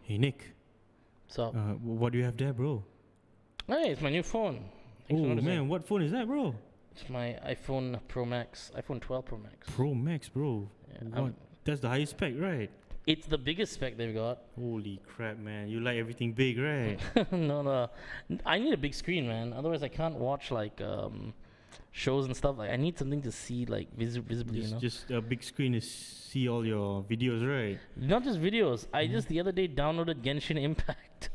Hey Nick, So, what do you have there, bro? hey, it's my new phone. Thanks for Oh noticing. man, what phone is that, bro? It's my iPhone Pro Max, iPhone 12 Pro Max. Pro Max, bro. Yeah, What? That's the highest spec, right? it's the biggest spec they've got. Holy crap, man! You like everything big, right? No. I need a big screen, man. Otherwise, I can't watch like shows and stuff. Like, I need something to see like visibly, Just a big screen to see all your videos, right? Not just videos. I just the other day downloaded Genshin Impact.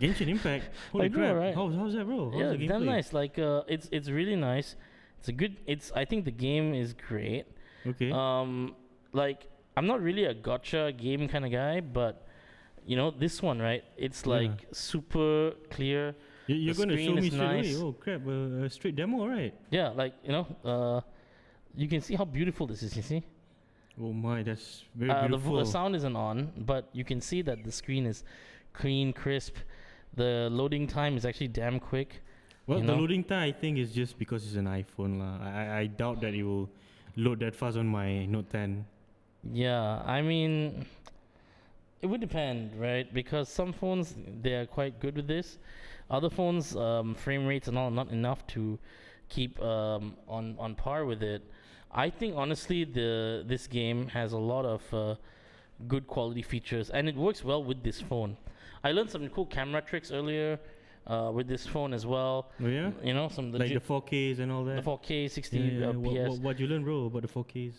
Genshin Impact. Holy I know, crap! right? How's that, bro? How's Yeah, the it's damn gameplay? nice. Like, it's really nice. It's a good. I think the game is great. Okay. Like, I'm not really a gotcha game kind of guy, but this one, right? It's Yeah. like super clear. You're the gonna screen show me is straight nice. away. Oh crap! A straight demo, right? Yeah, like you can see how beautiful this is. You see, Oh my, that's very the beautiful. sound isn't on, but you can see that the screen is clean, crisp. The loading time is actually damn quick. Well, you the know? loading time I think is just because it's an iPhone lah. I doubt that it will load that fast on my Note 10. Yeah, I mean, it would depend, right? Because some phones they are quite good with this. Other phones, frame rates and all not enough to keep on par with it. I think honestly, this game has a lot of good quality features, and it works well with this phone. I learned some cool camera tricks earlier with this phone as well. Oh yeah? Some Like the legit 4Ks and all that. the 4K 60 Yeah, PS. what you learn, bro, about the 4Ks?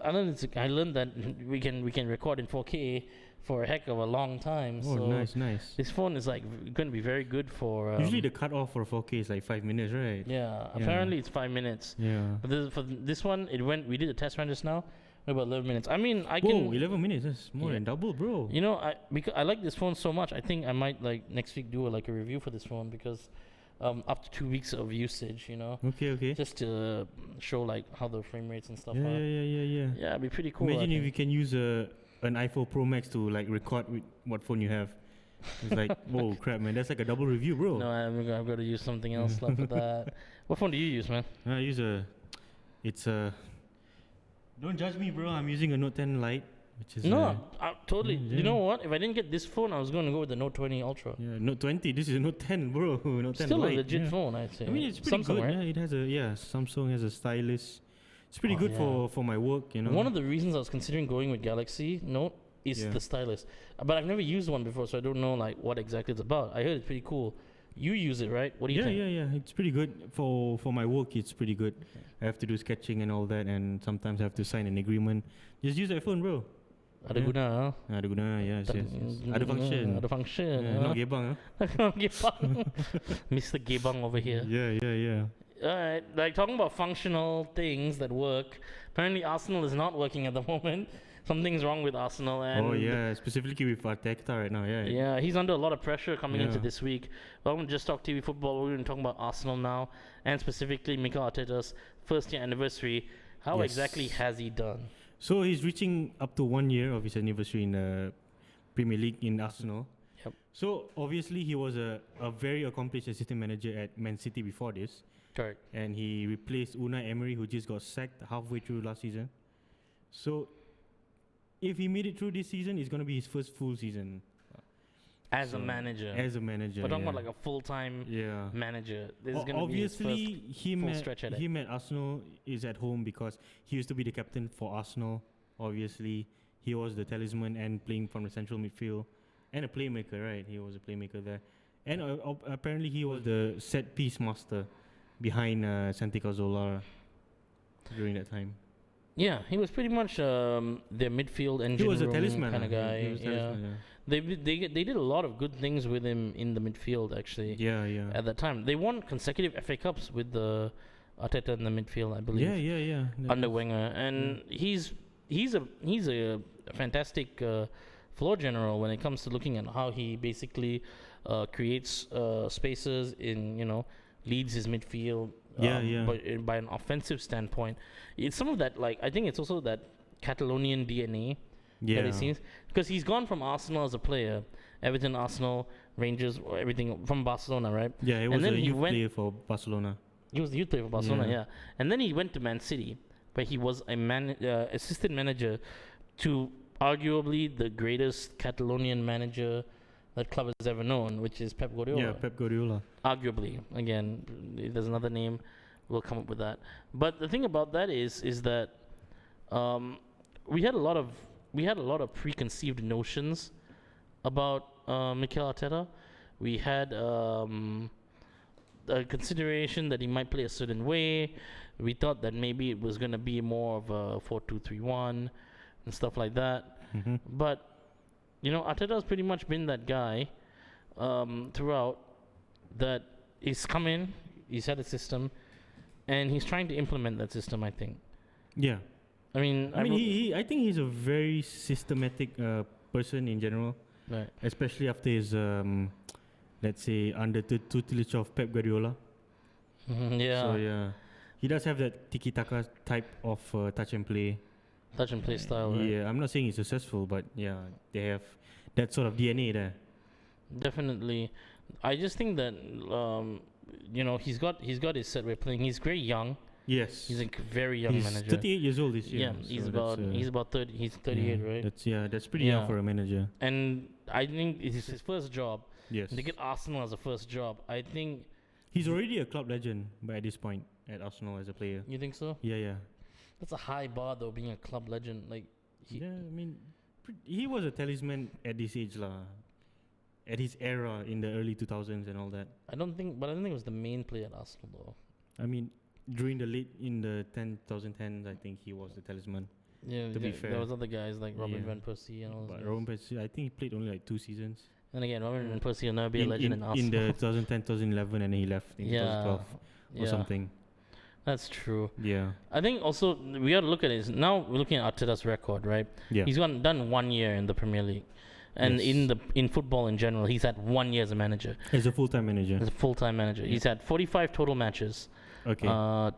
I learned that we can record in 4K for a heck of a long time. Oh, so nice. this phone is like going to be very good for. Usually the cutoff for 4K is like 5 minutes, right? yeah, Yeah. apparently it's 5 minutes. Yeah. But for this one, we did a test run just now. About 11 minutes. I mean, I can. Whoa, 11 minutes. That's more Yeah. than double, bro. Because I like this phone so much. I think I might like next week do a review for this phone because up to 2 weeks of usage. Okay. Just to show like how the frame rates and stuff Yeah. are. Yeah, it'd be pretty cool. I Imagine if think. you can use an iPhone Pro Max to like record with what phone you have. It's like, whoa, crap, man. That's like a double review, bro. No, I've got to use something else for that. What phone do you use, man? I use it's a. Don't judge me, bro. I'm using a Note 10 Lite, which is Totally. yeah. You know what? If I didn't get this phone, I was going to go with the Note 20 Ultra. Note 20. This is a Note 10, bro. Note 10 Still Lite. a legit yeah. phone, I'd say. I mean, it's pretty Samsung, good. right? Yeah, it has Samsung has a stylus. It's pretty Oh, good yeah. for my work, One of the reasons I was considering going with Galaxy Note is Yeah. the stylus, but I've never used one before, so I don't know like what exactly it's about. I heard it's pretty cool. You use it, right? What do you think? Yeah. It's pretty good for my work. It's pretty good. I have to do sketching and all that, and sometimes I have to sign an agreement. Just use that phone, bro. Ada Yeah. guna, huh? Ada guna, yes. Ada function. Ada function. Yeah, not gebang, huh? Gebang. Mr. Gebang over here. Yeah. Alright, like talking about functional things that work. Apparently, Arsenal is not working at the moment. Something's wrong with Arsenal, and Oh yeah, specifically with Arteta right now. Yeah. yeah, he's under a lot of pressure coming into Yeah. this week. Welcome to Just Talk TV Football. We're going to talk about Arsenal now, and specifically Mikel Arteta's first-year anniversary. How Yes. exactly has he done? So he's reaching up to 1 year of his anniversary in the Premier League in Arsenal. Yep. So obviously he was a very accomplished assistant manager at Man City before this, Correct. and he replaced Unai Emery, who just got sacked halfway through last season. So if he made it through this season, it's gonna be his first full season As So, a manager. as a manager. We're talking yeah. about like a full-time yeah. manager. This is going to be his first Obviously, him full at, stretch at it. him at Arsenal is at home because he used to be the captain for Arsenal. Obviously, he was the talisman and playing from the central midfield and a playmaker, right? He was a playmaker there. And apparently, he was the set piece master behind Santi Cazorla during that time. Yeah, he was pretty much their midfield engine He was a room talisman. kind of guy. He was a Yeah, talisman, they did a lot of good things with him in the midfield actually. yeah. At that time, they won consecutive FA Cups with the Arteta in the midfield, I believe. Yeah. Under Wenger, and he's a fantastic floor general when it comes to looking at how he basically creates spaces in leads his midfield. Yeah. But by an offensive standpoint, it's some of that I think it's also that Catalonian DNA that it seems, because he's gone from Arsenal as a player, Everton, Arsenal, Rangers, or everything from Barcelona, right? Yeah, he And was then a he youth went- player for Barcelona. He was the youth player for Barcelona, Yeah. yeah. And then he went to Man City, where he was a assistant manager to arguably the greatest Catalonian manager that club has ever known, which is Pep Guardiola. Yeah, Pep Guardiola. Arguably, again, if there's another name, we'll come up with that. But the thing about that is that we had a lot of preconceived notions about Mikel Arteta. We had a consideration that he might play a certain way. We thought that maybe it was going to be more of a 4-2-3-1 and stuff like that. Mm-hmm. But Arteta's pretty much been that guy throughout, that he's come in, he's had a system, and he's trying to implement that system, I think. Yeah. I mean, I think he's a very systematic person in general, right. especially after his, let's say, under the tutelage of Pep Guardiola. Yeah. So, yeah. He does have that tiki-taka type of touch and play Style, right? Yeah, I'm not saying he's successful, but yeah, they have that sort of DNA there. Definitely. I just think that he's got his set way of playing. He's very young. Yes. He's a very young manager. He's 38 years old this year. Yeah, he's about 30. He's 38, right? That's pretty young for a manager. And I think it's his first job. Yes. To get Arsenal as a first job, I think he's already a club legend by this point at Arsenal as a player. You think so? Yeah. That's a high bar though, being a club legend. Like, he was a talisman at this age lah. At his era in the early 2000s and all that. I don't think it was the main player at Arsenal though. I mean, during the 2010s, I think he was the talisman. Yeah, to be fair, there was other guys like Robin van Persie and all. But Robin Persie, I think he played only like 2 seasons. And again, Robin van Persie will never be a legend in Arsenal. In the 2010, 2011, and then he left in 2012 or something. That's true. Yeah. I think also we have to look at it. Now we're looking at Arteta's record, right? Yeah. He's done 1 year in the Premier League, and in football in general, he's had 1 year as a manager. As a full-time manager. Yeah. He's had 45 total matches. Okay.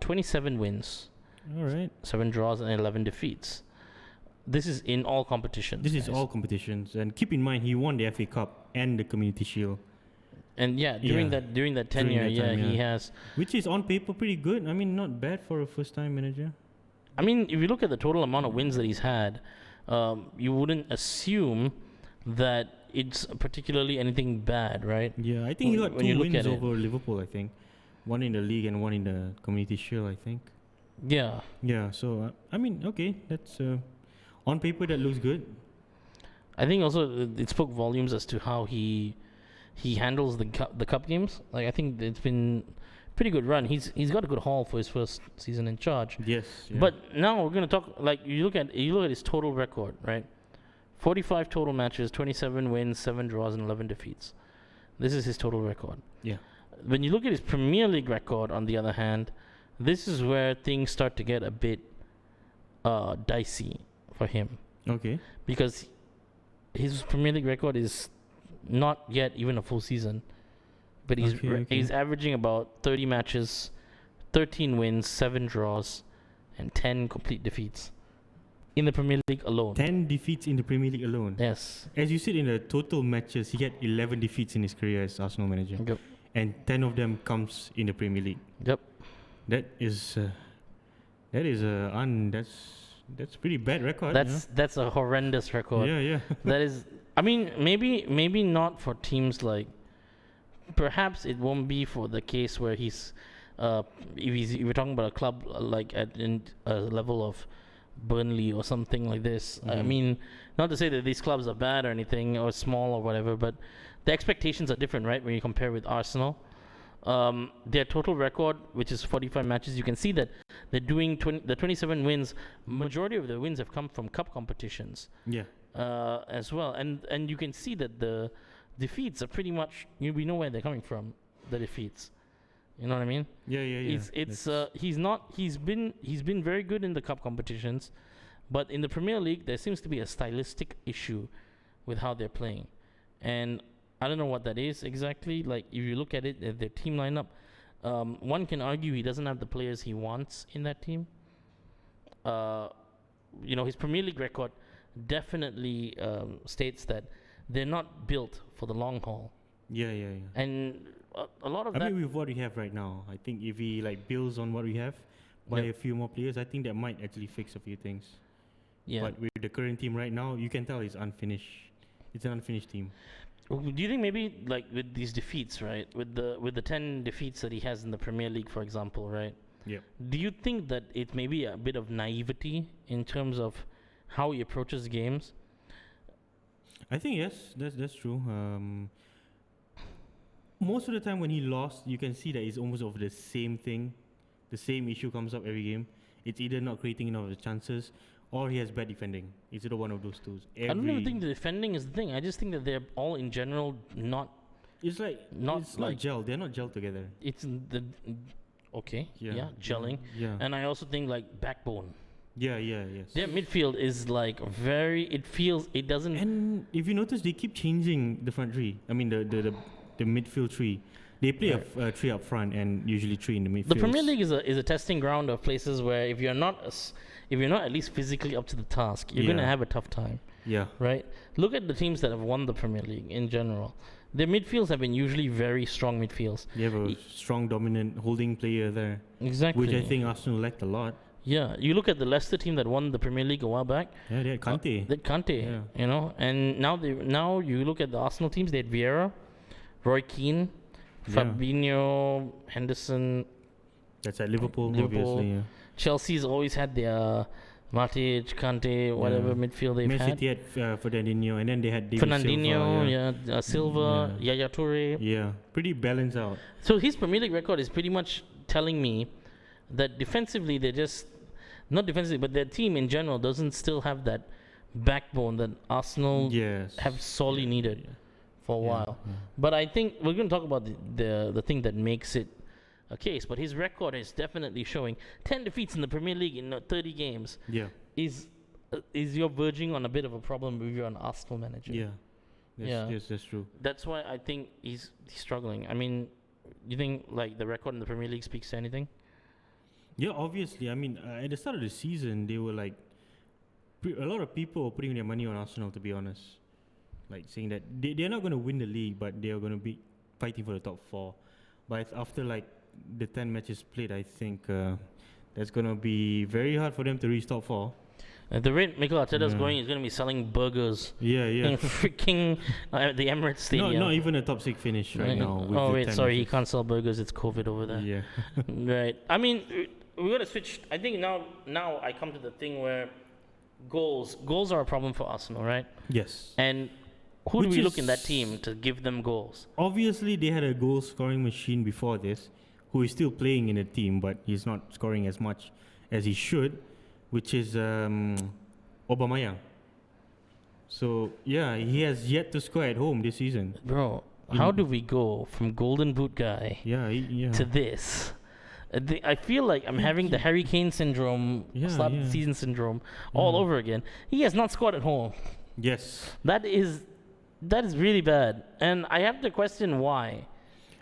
27 wins. All right. 7 draws and 11 defeats. This is in all competitions. This is all competitions, and keep in mind he won the FA Cup and the Community Shield. And during that tenure, he has, which is on paper pretty good. I mean, not bad for a first-time manager. I mean, if you look at the total amount of wins that he's had, you wouldn't assume that it's particularly anything bad, right? Yeah, I think he got 2 wins over Liverpool. I think 1 in the league and 1 in the Community Shield. I think. Yeah. Yeah. So I mean, okay, that's on paper that looks good. I think also it spoke volumes as to how he handles the cup games. Like, I think it's been pretty good run. He's got a good haul for his first season in charge. Yes. Yeah. But now we're gonna talk, like, you look at his total record, right? 45 total matches, 27 wins, 7 draws, and 11 defeats. This is his total record. Yeah. When you look at his Premier League record, on the other hand, this is where things start to get a bit dicey for him. Okay. Because his Premier League record is not yet even a full season, but he's averaging about 30 matches, 13 wins, 7 draws, and 10 complete defeats in the Premier League alone. 10 defeats in the Premier League alone. Yes. As you said, in the total matches, he had 11 defeats in his career as Arsenal manager. Yep. And 10 of them comes in the Premier League. Yep. That's pretty bad record. That's a horrendous record. Yeah. That is. I mean, maybe not for teams like. Perhaps it won't be for the case where he's, if we're talking about a club like at a level of Burnley or something like this. Mm-hmm. I mean, not to say that these clubs are bad or anything or small or whatever, but the expectations are different, right? When you compare with Arsenal, their total record, which is 45 matches, you can see that they're doing 27 wins. Majority of the wins have come from cup competitions. Yeah. As well, and you can see that the defeats are pretty much, we know where they're coming from. The defeats, you know what I mean? Yeah. He's been very good in the cup competitions, but in the Premier League there seems to be a stylistic issue with how they're playing, and I don't know what that is exactly. Like, if you look at it, their team lineup, one can argue he doesn't have the players he wants in that team. His Premier League record definitely states that they're not built for the long haul. Yeah. And a lot of that. I mean, with what we have right now, I think if he builds on what we have, buy a few more players, I think that might actually fix a few things. Yeah. But with the current team right now, you can tell it's unfinished. It's an unfinished team. Do you think maybe like with these defeats, right? With the 10 defeats that he has in the Premier League, for example, right? Yep. Do you think that it may be a bit of naivety in terms of how he approaches games? I think yes, that's true. Most of the time when he lost, you can see that it's almost of the same thing. The same issue comes up every game. It's either not creating enough of the chances, or he has bad defending. It's either one of those two. I don't even think the defending is the thing. I just think that they're all in general not. It's like Not it's like- not gel. They're not gel together. It's the okay, yeah, gelling. Yeah. And I also think like backbone. Yes. Their midfield is like very. It doesn't. And if you notice, they keep changing the front three. I mean, the midfield three. They play a three up front and usually three in the midfield. The Premier League is a testing ground of places where if you're not at least physically up to the task, you're gonna Yeah. have a tough time, Yeah. right? Look at the teams that have won the Premier League in general. Their midfields have been usually very strong midfields. You have a strong, dominant holding player there, Exactly. which I think Arsenal lacked a lot. Yeah, you look at the Leicester team that won the Premier League a while back. Yeah, they had Kante. They had Kante, Yeah. you know, and now you look at the Arsenal teams. They had Vieira, Roy Keane, Yeah. Fabinho, Henderson. That's at Liverpool, Liverpool. obviously. Yeah. Chelsea's always had their Matic, Kante, whatever Yeah. midfield they've Man had. City had Fernandinho, and then they had David Fernandinho, Silva. Silva, Yaya Toure. Yeah, pretty balanced out. So his Premier League record is pretty much telling me that defensively they're just not defensively, but their team in general doesn't still have that backbone that Arsenal Yes. have sorely needed for a Yeah, while. yeah. But I think we're going to talk about the thing that makes it a case. But his record is definitely showing 10 defeats in the Premier League in 30 games. Yeah. Is you're verging on a bit of a problem if you're an Arsenal manager. Yeah. Yeah. Yes, that's true. That's why I think he's struggling. I mean, you think like the record in the Premier League speaks to anything? Yeah, obviously. I mean, at the start of the season, they were like, a lot of people were putting their money on Arsenal, to be honest. Like saying that they're not going to win the league, but they are going to be fighting for the top four. But after like the 10 matches played, I think that's going to be very hard for them to reach top four. At the rate Mikel Arteta's Yeah. going, he's going to be selling burgers Yeah, in yeah. freaking the Emirates Stadium. Not even a top 6 finish right now. With Oh the wait, 10 sorry, he matches. can't sell burgers. It's COVID over there. Yeah. Right. I mean, we're gonna switch. I think now I come to the thing where goals are a problem for Arsenal, right? Yes. And who do Which we look in that is- team to give them goals? Obviously, they had a goal scoring machine before this, who is still playing in the team, but he's not scoring as much as he should, which is Aubameyang. So yeah, he has yet to score at home this season. Bro, how do we go from Golden Boot guy Yeah, to this? I feel like I'm having the Harry Kane syndrome, Yeah, start yeah. season syndrome, all over again. He has not scored at home. yes. That is really bad, and I have to question why.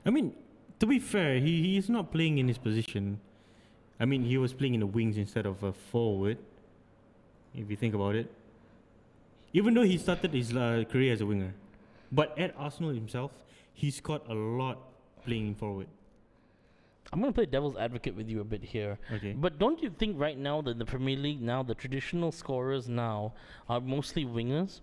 I mean, to be fair, he is not playing in his position. I mean, he was playing in the wings instead of a forward. If you think about it, even though he started his career as a winger, but at Arsenal himself, he scored a lot playing in forward. I'm going to play devil's advocate with you a bit here. Okay. But don't you think right now that the Premier League now, the traditional scorers now are mostly wingers?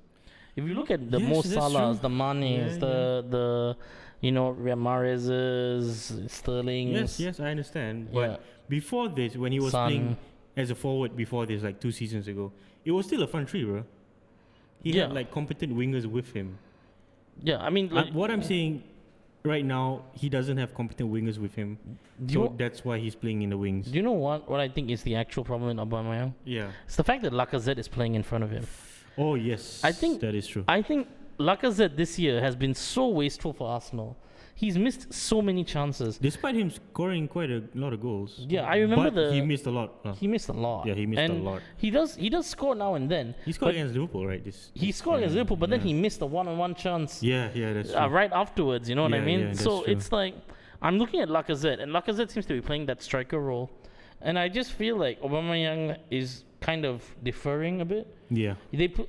If you look at the Yes, Mo that's Salahs, true. the Manes, Yeah, the Mahrez's, Sterling's. Yes, I understand. But Yeah. before this, when he was Son. playing as a forward before this, like 2 seasons ago, it was still a front three, bro. He Yeah. had like competent wingers with him. Yeah, I mean, like, What I'm saying right now, he doesn't have competent wingers with him. do So you, that's why he's playing in the wings. do you know what I think is the actual problem in Aubameyang? Yeah. It's the fact that Lacazette is playing in front of him. Oh, yes. I think- that is true. I think Lacazette this year has been so wasteful for Arsenal. He's missed so many chances. Despite him scoring quite a lot of goals. Yeah, I remember but he missed a lot. He missed a lot. Yeah, he missed a And lot. He does score now and then. He scored but against Liverpool, right? He scored against Liverpool, but then yeah. he missed a one-on-one chance Yeah, that's true. right afterwards. You know what I Yeah, mean? yeah, that's So true. it's like I'm looking at Lacazette, and Lacazette seems to be playing that striker role, and I just feel like Aubameyang is kind of deferring a bit. Yeah.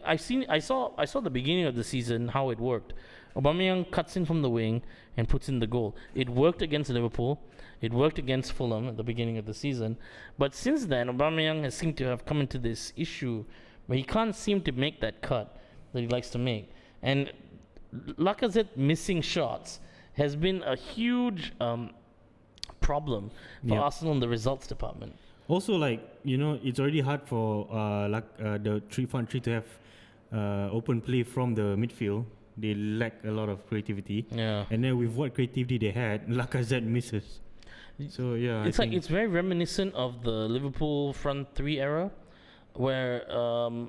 I saw the beginning of the season how it worked. Aubameyang cuts in from the wing and puts in the goal. It worked against Liverpool. It worked against Fulham at the beginning of the season. But since then, Aubameyang has seemed to have come into this issue but he can't seem to make that cut that he likes to make. And Lacazette missing shots has been a huge problem for Arsenal in the results department. Also, like, it's already hard for the front three to have open play from the midfield. They lack a lot of creativity. Yeah. And then with what creativity they had, Lacazette misses. So yeah, it's very reminiscent of the Liverpool front three era, where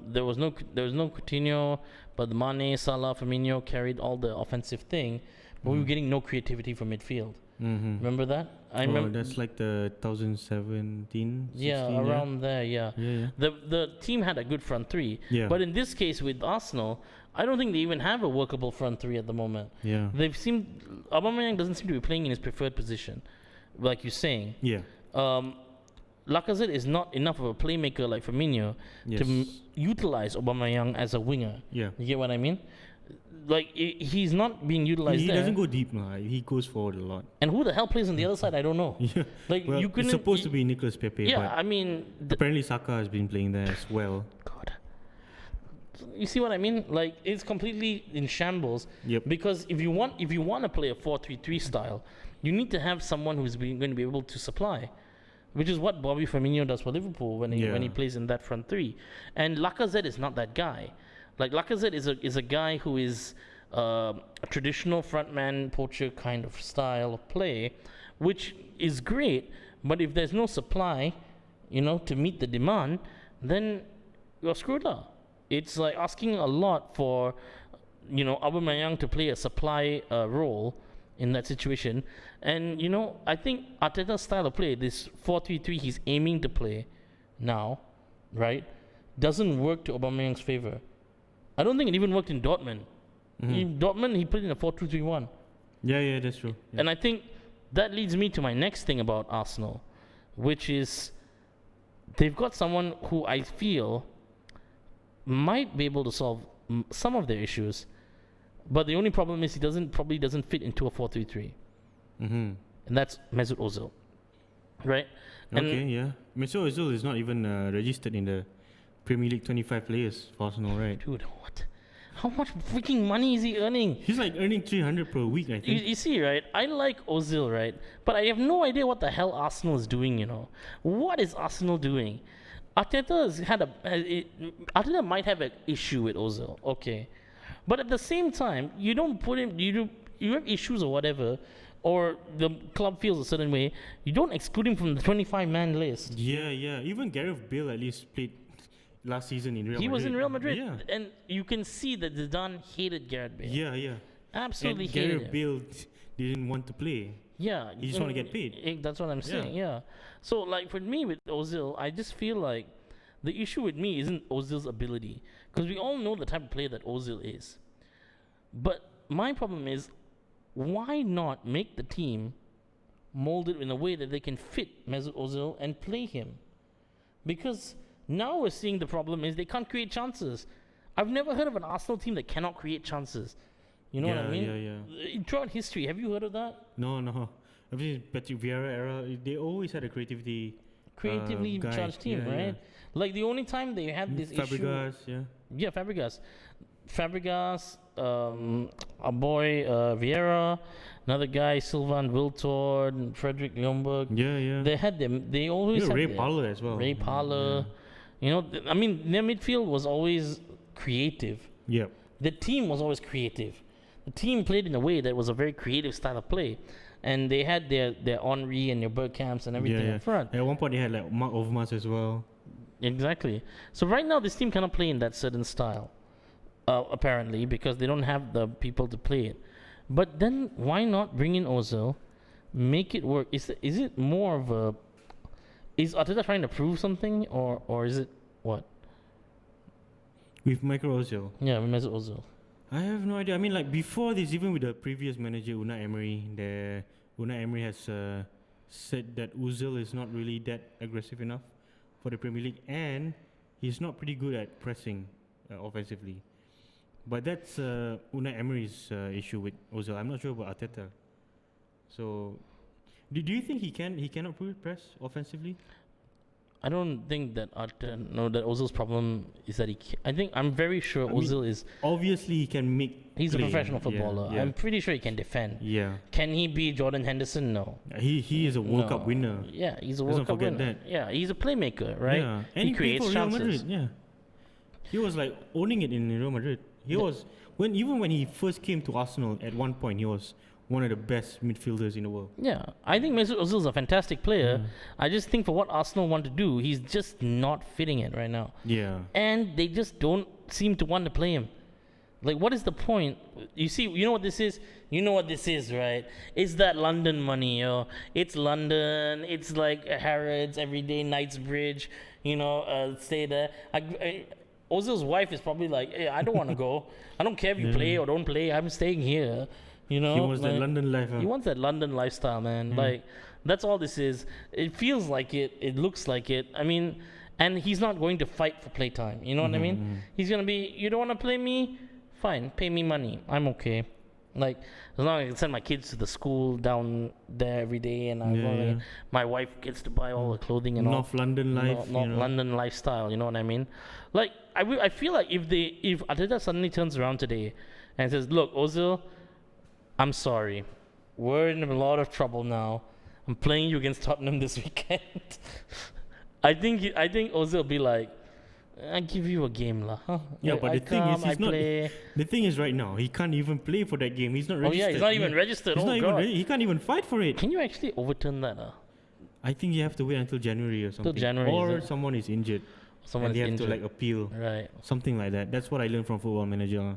there was no Coutinho, but Mane, Salah, Firmino carried all the offensive thing, but we were getting no creativity from midfield. Remember that? I remember. That's like the 2017. 16, yeah, around there. Yeah. The team had a good front three. Yeah. But in this case with Arsenal, I don't think they even have a workable front three at the moment. Yeah. Aubameyang doesn't seem to be playing in his preferred position, like you're saying. Yeah. Lacazette is not enough of a playmaker like Firmino to utilize Aubameyang as a winger. Yeah. You get what I mean? Like, he's not being utilized there. He doesn't go deep now. He goes forward a lot. And who the hell plays on the other side? I don't know. Yeah. Like, well, you couldn't. It's supposed to be Nicolas Pepe. Yeah, but I mean. Apparently Saka has been playing there as well. God. You see what I mean? Like, it's completely in shambles. Yep. Because if you want to play a 4-3-3 style, you need to have someone who's going to be able to supply, which is what Bobby Firmino does for Liverpool when he plays in that front three. And Lacazette is not that guy. Like, Lacazette is a guy who is a traditional frontman poacher kind of style of play, which is great. But if there's no supply, to meet the demand, then you're screwed up. It's like asking a lot for, Aubameyang to play a supply role in that situation. And, I think Arteta's style of play, this 4-3-3 he's aiming to play now, right, doesn't work to Aubameyang's favor. I don't think it even worked in Dortmund. In Dortmund, he played in a 4-2-3-1. Yeah, that's true. Yeah. And I think that leads me to my next thing about Arsenal, which is they've got someone who I feel might be able to solve some of their issues, but the only problem is he probably doesn't fit into a 4-3-3. And that's Mesut Ozil, right? Okay, yeah. Mesut Ozil is not even registered in the Premier League 25 players for Arsenal, right? Dude, what? How much freaking money is he earning? He's like earning 300 per week, I think. You see, right? I like Ozil, right? But I have no idea what the hell Arsenal is doing, What is Arsenal doing? Arteta might have an issue with Ozil, okay. But at the same time, you don't put him, you have issues or whatever, or the club feels a certain way, you don't exclude him from the 25-man list. Yeah. Even Gareth Bale at least played last season in Real Madrid. He was in Real Madrid. Yeah. And you can see that Zidane hated Gareth Bale. Yeah. Absolutely and hated Gareth Bale didn't want to play. Yeah. He just want to get paid. That's what I'm saying, yeah. So, like, for me with Ozil, I just feel like the issue with me isn't Ozil's ability. Because we all know the type of player that Ozil is. But my problem is, why not make the team molded in a way that they can fit Mesut Ozil and play him? Because now we're seeing the problem is they can't create chances. I've never heard of an Arsenal team that cannot create chances. You know what I mean? Yeah. Throughout history, have you heard of that? No. I mean, Patrick Vieira era, they always had a creatively charged team, right? Yeah. Like the only time they had this Fabregas, issue. Yeah, Fabregas, a boy Vieira, another guy Sylvain Wiltord, Frederick Ljungberg. Yeah. They had them. They always had Ray Parlour as well. Ray Parlour. Yeah. I mean, their midfield was always creative. Yeah. The team was always creative. The team played in a way that was a very creative style of play. And they had their Henry and their Bergkamps and everything up front. At one point, they had like Mark Overmars as well. Exactly. So right now, this team cannot play in that certain style, apparently, because they don't have the people to play it. But then, why not bring in Ozil, make it work? Is it more of a... Is Arteta trying to prove something, or is it what? With Michael Ozil? Yeah, with Mesut Ozil. I have no idea. I mean, like before this, even with the previous manager Unai Emery, Unai Emery has said that Uzil is not really that aggressive enough for the Premier League, and he's not pretty good at pressing offensively. But that's Unai Emery's issue with Ozil. I'm not sure about Arteta. So, do you think he cannot press offensively? I don't think that that Ozil's problem is that I'm very sure Ozil is. Obviously, he can make. He's play. a professional footballer. Yeah. I'm pretty sure he can defend. Yeah. Can he be Jordan Henderson? No. He is a World Cup winner. Yeah, he's a World Cup winner. That. Yeah, he's a playmaker, right? Yeah. And he creates played for Real chances. Madrid. Yeah. He was like owning it in Real Madrid. He was when he first came to Arsenal at one point, he was one of the best midfielders in the world. Yeah, I think Mesut Ozil is a fantastic player. I just think for what Arsenal want to do, he's just not fitting it right now. Yeah. And they just don't seem to want to play him. Like, what is the point? You know what this is? You know what this is, right? It's that London money, yo. It's London. It's like Harrods, everyday Knightsbridge, stay there. Ozil's wife is probably like, hey, I don't want to go. I don't care if you play or don't play. I'm staying here. He wants that London life. He wants that London lifestyle, man. Like, that's all this is. It feels like it. It looks like it. I mean, and he's not going to fight for playtime. You know what I mean? He's going to be, you don't want to play me? Fine, pay me money. I'm okay. Like, as long as I can send my kids to the school down there every day, and my wife gets to buy all the clothing and North London life. North London lifestyle. You know what I mean? Like, I feel like if Arteta suddenly turns around today and says, "Look, Ozil, I'm sorry, we're in a lot of trouble now. I'm playing you against Tottenham this weekend." I think Ozil will be like, I give you a game lah. Huh? Yeah, but the thing is, play. The thing is, right now he can't even play for that game. He's not registered. Oh yeah, he's not even registered. He's not even he can't even fight for it. Can you actually overturn that? I think you have to wait until January or something. Till January, or someone is injured. Someone and they have injured. to like appeal. Right. Something like that. That's what I learned from Football Manager.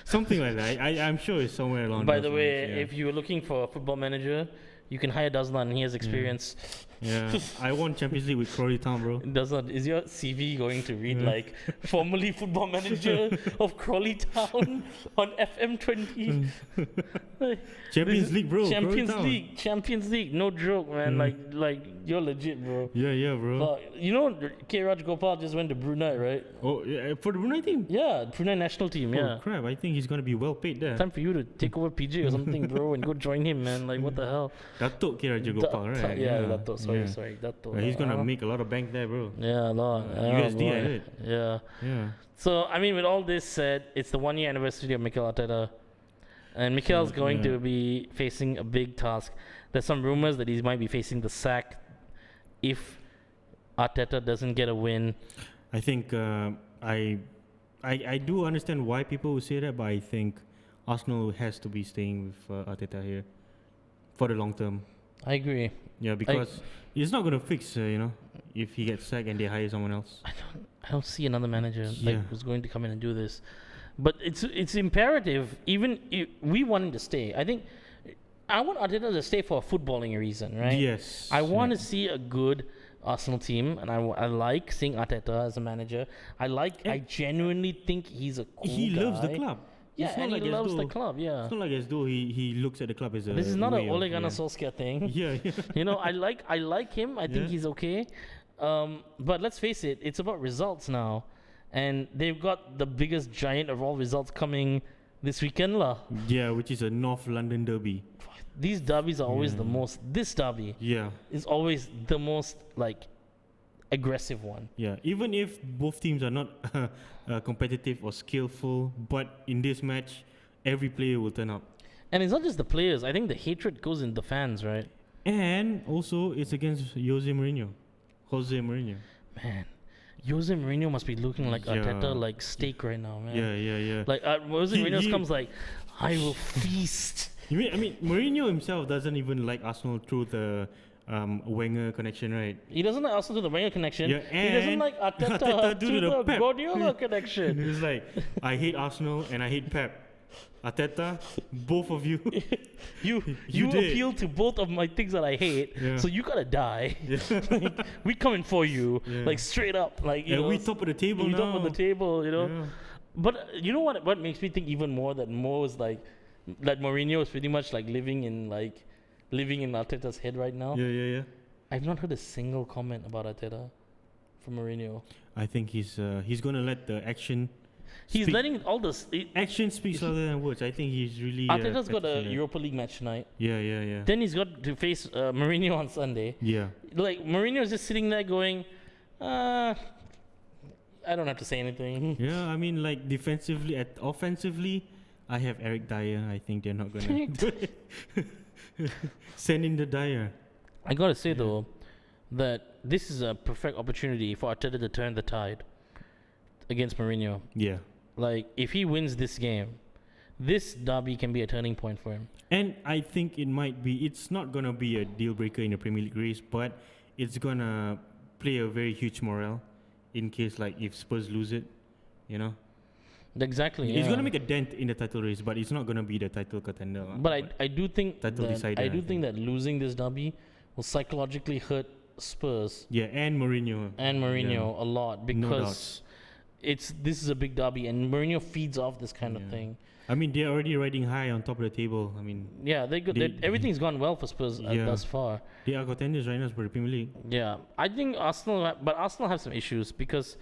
Something like that. I'm sure it's somewhere along. By the way, if you're looking for a Football Manager, you can hire Dazlan. He has experience. Yeah, I won Champions League with Crawley Town, bro. Dazlan, is your CV going to read like formerly Football Manager of Crawley Town on FM20? Champions League, bro. Champions League. No joke, man. Like you're legit, bro. Yeah, bro. K. Raj Gopal just went to Brunei, right? Oh, yeah, for the Brunei team? Yeah, Brunei national team. Oh crap! I think he's gonna be well paid there. Time for you to take over PJ or something, bro, and go join him, man. Like, what the hell? Datuk K. Raj Gopal, right? Yeah, Datuk. Sorry, Datuk. He's gonna make a lot of bank there, bro. Yeah, a lot. USD, I heard. Yeah. So, I mean, with all this said, it's the 1 year anniversary of Mikel Arteta. And Mikel's going to be facing a big task. There's some rumors that he might be facing the sack if Arteta doesn't get a win. I think I do understand why people would say that, but I think Arsenal has to be staying with Arteta here for the long term. I agree. Yeah, because it's not going to fix, if he gets sacked and they hire someone else. I don't see another manager who's going to come in and do this. But it's imperative. Even if we want him to stay. I think I want Arteta to stay for a footballing reason, right? Yes. I want to see a good Arsenal team, and I like seeing Arteta as a manager. I genuinely think he's a cool guy. He loves the club. Yeah, and he loves the club. Yeah, it's not like as though he looks at the club as a. This is not an Ole Gunnar Solskjaer thing. Yeah. I like him. I think he's okay. But let's face it, it's about results now, and they've got the biggest giant of all results coming this weekend, lah. Yeah, which is a North London derby. These derbies are always the most. This derby, is always the most aggressive one. Yeah, even if both teams are not competitive or skillful, but in this match, every player will turn up. And it's not just the players. I think the hatred goes in the fans, right? And also, it's against Jose Mourinho. Man, Jose Mourinho must be looking like Arteta, like steak right now, man. Yeah. Like Jose Mourinho comes like, I will feast. Mourinho himself doesn't even like Arsenal through the Wenger connection, right? He doesn't like Arsenal to the Wenger connection. Yeah, he doesn't like Arteta to the Pep. Guardiola connection. It's like, I hate Arsenal and I hate Pep. Arteta, both of you. you appeal to both of my things that I hate, so you gotta die. Like, we coming for you, like straight up, like we top of the table now. We top of the table, But you know what makes me think even more that Mo is like that Mourinho is pretty much like living in Arteta's head right now. Yeah. I've not heard a single comment about Arteta from Mourinho. I think he's gonna let the action He's letting all this. Action speaks louder than words. I think he's really. Arteta's got a Europa League match tonight. Yeah. Then he's got to face Mourinho on Sunday. Yeah. Like Mourinho's just sitting there going, I don't have to say anything. Yeah, I mean, like offensively, I have Eric Dyer. I think they're not gonna do it. Send in the Dyer. I gotta say though, that this is a perfect opportunity for Arteta to turn the tide against Mourinho. Yeah. Like, if he wins this game, this derby can be a turning point for him. And I think it might be. It's not gonna be a deal breaker in the Premier League race, but it's gonna play a very huge morale in case, like, if Spurs lose it, you know. Exactly. It's gonna make a dent in the title race, but it's not gonna be the title contender. But I do think title decider, I think that losing this derby will psychologically hurt Spurs. Yeah, and Mourinho. A lot, because this is a big derby and Mourinho feeds off this kind of thing. I mean, they're already riding high on top of the table. I mean, everything's gone well for Spurs thus far. They are contenders right now for the Premier League. Yeah, I think Arsenal have some issues because,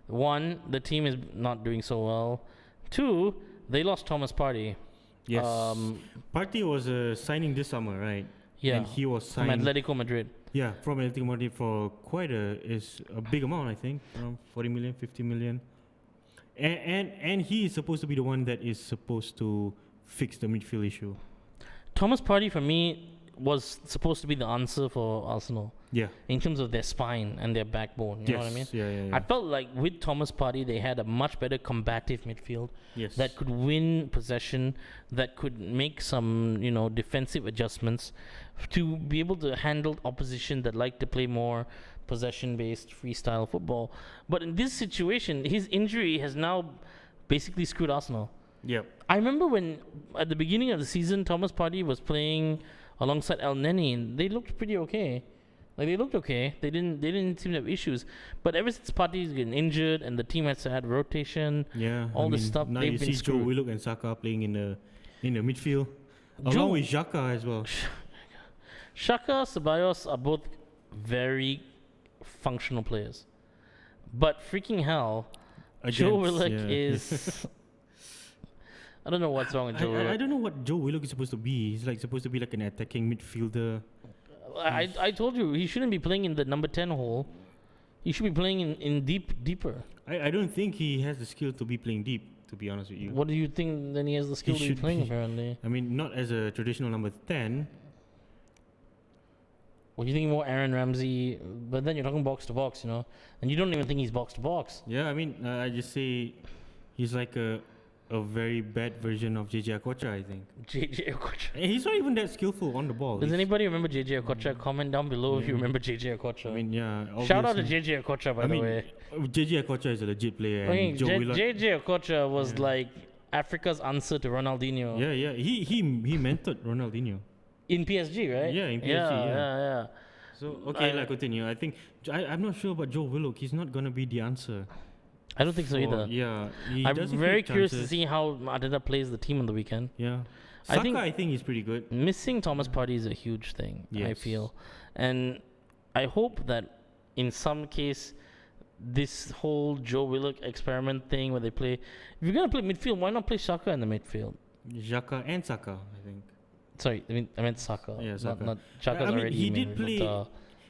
one, the team is not doing so well. Two, they lost Thomas Partey. Yes. Partey was signing this summer, right? Yeah. And he was signed from Atletico Madrid. Yeah, from Atletico Madrid for quite a big amount, I think, around 40 million, 50 million. And he is supposed to be the one that is supposed to fix the midfield issue. Thomas Partey, for me, was supposed to be the answer for Arsenal. Yeah. In terms of their spine and their backbone. You know what I mean? Yeah. I felt like with Thomas Partey, they had a much better combative midfield that could win possession, that could make some, defensive adjustments to be able to handle opposition that like to play more possession-based freestyle football. But in this situation, his injury has now basically screwed Arsenal. Yeah. I remember when, at the beginning of the season, Thomas Partey was playing alongside El Neni, and they looked pretty okay. Like, they looked okay. They didn't seem to have issues. But ever since Partey's getting injured and the team has had rotation, all this stuff, now they've you been see screwed. Joe Willock and Saka playing in the midfield, along with Xhaka as well. Xhaka, Ceballos are both very functional players. But freaking hell, Joe Willock is... I don't know what's wrong with Joe Willock. I don't know what Joe Willock is supposed to be. He's like supposed to be like an attacking midfielder. I told you, he shouldn't be playing in the number 10 hole. He should be playing in deeper. I don't think he has the skill to be playing deep, to be honest with you. What do you think then he has the skill to be playing, apparently? I mean, not as a traditional number 10. Well, you think more Aaron Ramsey, but then you're talking box to box, and you don't even think he's box to box. Yeah, I mean, I just say he's like a very bad version of JJ Okocha, I think. JJ Okocha. And he's not even that skillful on the ball. Does anybody remember JJ Okocha? Comment down below if you remember JJ Okocha. I mean, yeah. Obviously. Shout out to JJ Okocha, by the way. JJ Okocha is a legit player. And JJ Okocha was like Africa's answer to Ronaldinho. Yeah. He mentored Ronaldinho. In PSG, right? Yeah, in PSG. Yeah. So, okay, continue. I think, I'm not sure about Joe Willock. He's not going to be the answer. I don't think so either. Yeah. I'm very curious to see how Arteta plays the team on the weekend. Yeah. Saka, I think he's pretty good. Missing Thomas Partey is a huge thing, I feel. And I hope that in some case, this whole Joe Willock experiment thing where they play... If you're going to play midfield, why not play Saka in the midfield? Xhaka and Saka, I think. Sorry, I meant Saka. Yeah, Saka. Not Xhaka's already... He did play...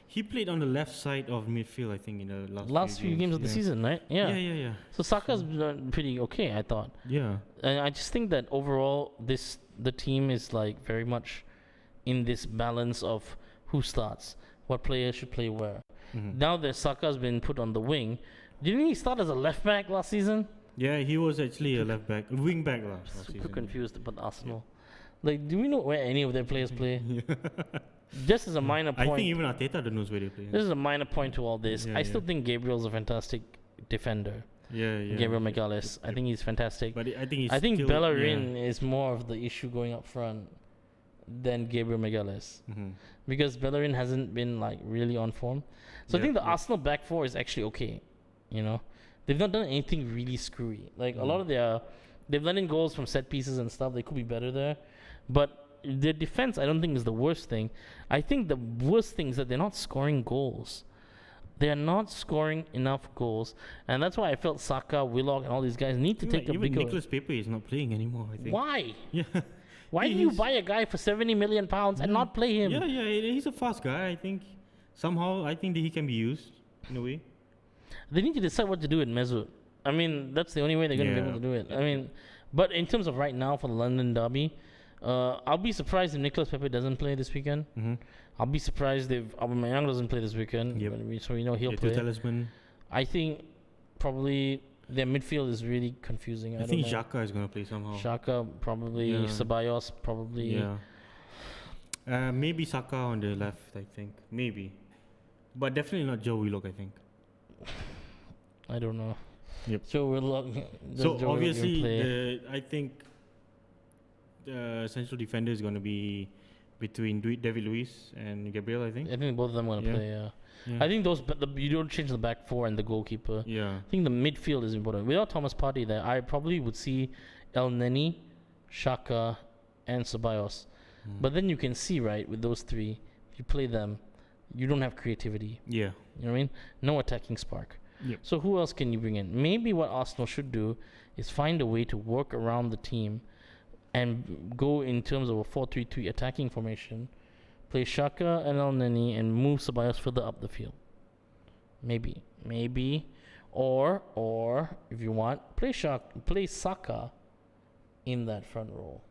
He played on the left side of midfield, I think, in the last few games of the season, right? Yeah. So Saka's been pretty okay, I thought. Yeah. And I just think that overall, the team is like very much in this balance of who starts, what players should play where. Mm-hmm. Now that Saka's been put on the wing, didn't he start as a left back last season? Yeah, he was actually a left back, wing back last season. Super confused about Arsenal. Yeah. Like, do we know where any of their players play? Just as a minor point. I think even Arteta knows where they play. This is a minor point to all this. I still think Gabriel's a fantastic defender. Yeah. Gabriel Magalhaes. I think he's fantastic. But I think Bellerin is more of the issue going up front than Gabriel Magalhaes. Mm-hmm. Because Bellerin hasn't been like really on form. So I think the Arsenal back four is actually okay. They've not done anything really screwy. Like a lot of they've let in goals from set pieces and stuff. They could be better there. But their defense, I don't think, is the worst thing. I think the worst thing is that they're not scoring goals. They are not scoring enough goals, and that's why I felt Saka, Willock, and all these guys need to take a even bigger. Nicholas Pepe is not playing anymore, I think. Why? Yeah. Why do you buy a guy for 70 million pounds and not play him? Yeah, he's a fast guy. I think somehow that he can be used in a way. They need to decide what to do with Mesut. I mean, that's the only way they're going to be able to do it. I mean, but in terms of right now for the London derby, I'll be surprised if Nicholas Pepe doesn't play this weekend. Mm-hmm. I'll be surprised if Aubameyang doesn't play this weekend. Yep. So we know he'll play. Talisman. I think probably their midfield is really confusing. I think Xhaka is going to play somehow. Xhaka probably, Ceballos probably. Yeah. Maybe Saka on the left, I think. Maybe. But definitely not Joe Willock, I think. I don't know. Yep. Joe Willock. So obviously, I think the central defender is going to be between David Luiz and Gabriel, I think. I think both of them are going to play, yeah. I think you don't change the back four and the goalkeeper. Yeah. I think the midfield is important. Without Thomas Partey there, I probably would see El Neni, Xhaka, and Ceballos. But then you can see, right, with those three, if you play them, you don't have creativity. Yeah. You know what I mean? No attacking spark. Yep. So who else can you bring in? Maybe what Arsenal should do is find a way to work around the team and go in terms of a 4-3-3 attacking formation, play Xhaka and El Neni and move Ceballos further up the field. Maybe. Or if you want, play Saka in that front row.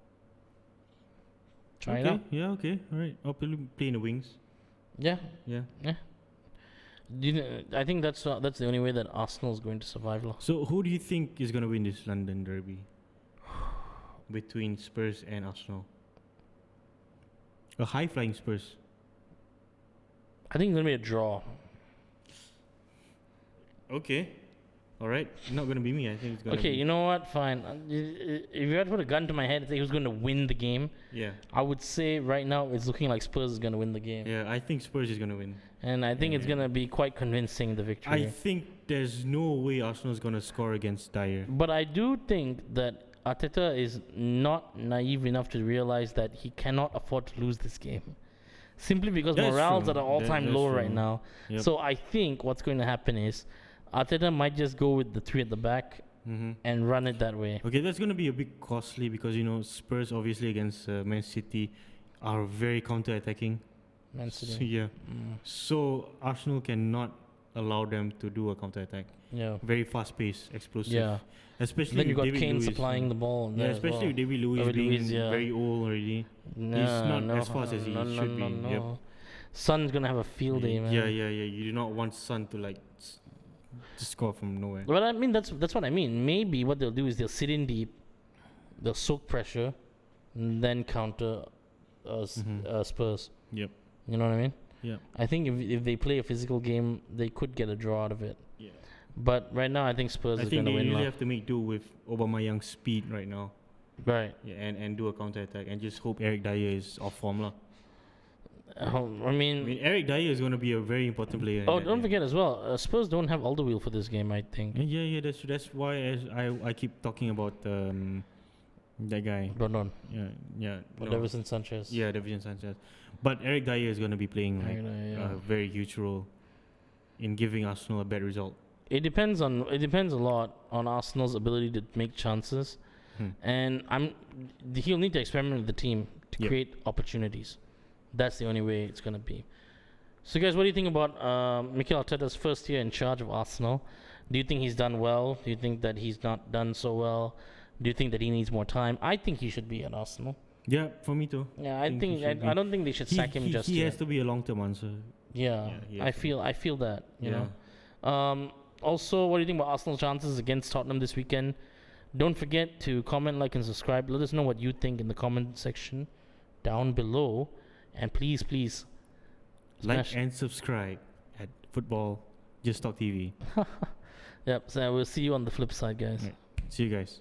Try it out. Yeah, okay. All right. I'll play in the wings. Yeah. Yeah. I think that's the only way that Arsenal is going to survive. So who do you think is going to win this London derby between Spurs and Arsenal? A high-flying Spurs. I think it's going to be a draw. Okay. All right. Not going to be me. I think it's going to be... Okay, you know what? Fine. If you had to put a gun to my head and say who's going to win the game, I would say right now it's looking like Spurs is going to win the game. Yeah, I think Spurs is going to win. And I think it's going to be quite convincing, the victory. I think there's no way Arsenal is going to score against Dyer. But I do think that Arteta is not naive enough to realize that he cannot afford to lose this game. Simply because morale's at an all-time low right now. Yep. So I think what's going to happen is Arteta might just go with the three at the back and run it that way. Okay, that's going to be a bit costly because, Spurs obviously against Man City are very counter-attacking. Man City. So Arsenal cannot allow them to do a counter-attack. Yeah. Very fast-paced, explosive. Yeah. Especially then you got David Kane Luiz supplying the ball. Yeah, especially with David Luiz being very old already. He's not as fast as he should be. Yep. Son's going to have a field day, man. Yeah. You do not want Son to just score from nowhere. Well, I mean, that's what I mean. Maybe what they'll do is they'll sit in deep, they'll soak pressure, and then counter Spurs. Yep. You know what I mean? Yeah. I think if they play a physical game, they could get a draw out of it. Yeah. But right now, I think Spurs is going to win. I think they really have to make do with Aubameyang's speed right now. Right. Yeah, and do a counter attack and just hope Eric Dyer is off form. I mean, Eric Dyer is going to be a very important player. Oh, don't forget as well, Spurs don't have Alderweireld for this game, I think. Yeah, that's why I keep talking about that guy. Rondon. Yeah. Dazlan Samjis. Yeah, Dazlan Samjis. But Eric Dyer is going to be playing a very huge role in giving Arsenal a bad result. It depends a lot on Arsenal's ability to make chances, and he'll need to experiment with the team to create opportunities. That's the only way it's going to be. So, guys, what do you think about Mikel Arteta's first year in charge of Arsenal? Do you think he's done well? Do you think that he's not done so well? Do you think that he needs more time? I think he should be at Arsenal. Yeah, for me too. Yeah, I don't think they should sack him just yet. He has to be a long-term answer. Yeah, I feel that. You know. Also, what do you think about Arsenal's chances against Tottenham this weekend? Don't forget to comment, like, and subscribe. Let us know what you think in the comment section down below. And please, like and subscribe at Football Just Talk TV. Yep. So we'll see you on the flip side, guys. Right. See you guys.